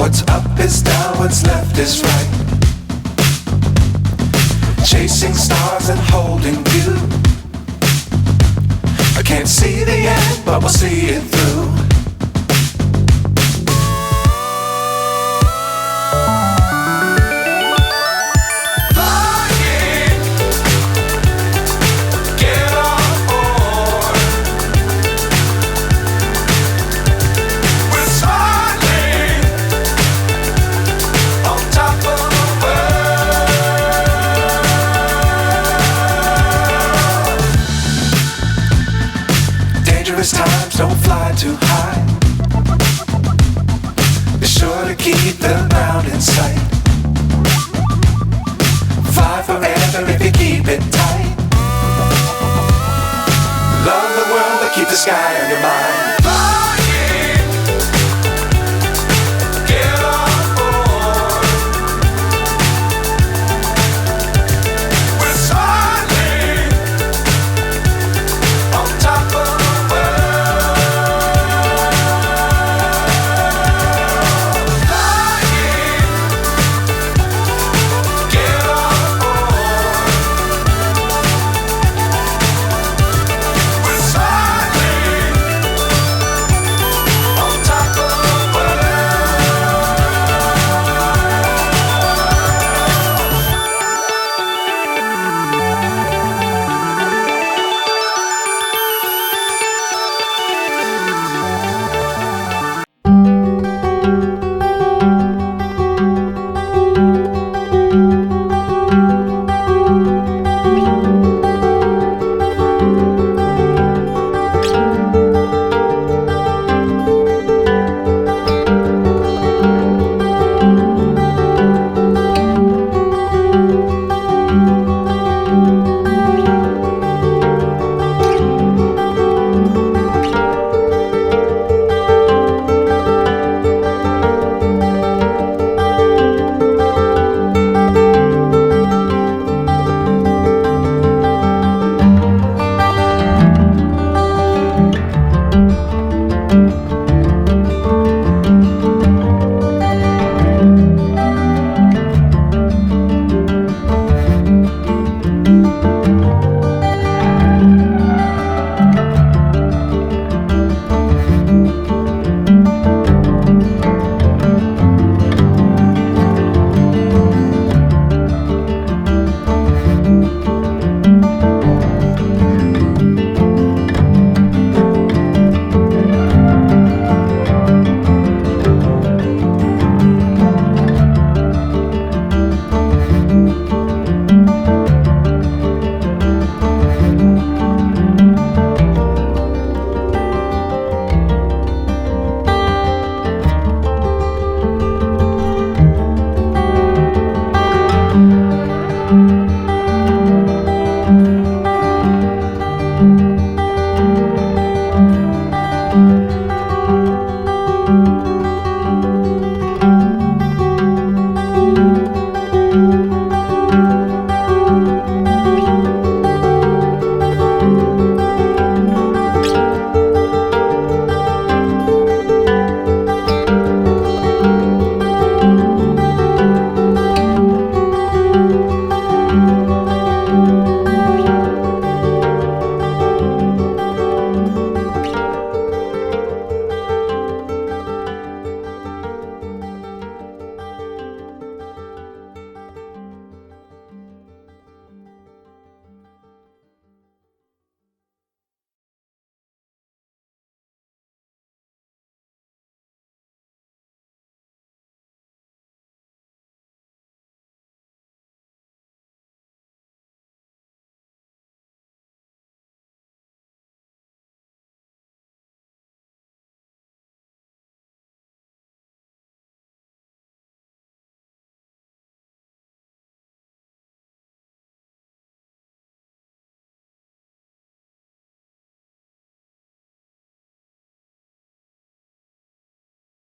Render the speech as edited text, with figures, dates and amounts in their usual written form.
What's up is down, what's left is right. Chasing stars and holding you. I can't see the end, but we'll see it through. Times don't fly too high. Be sure to keep the ground in sight. Fly forever if you keep it tight. Love the world but keep the sky on your mind.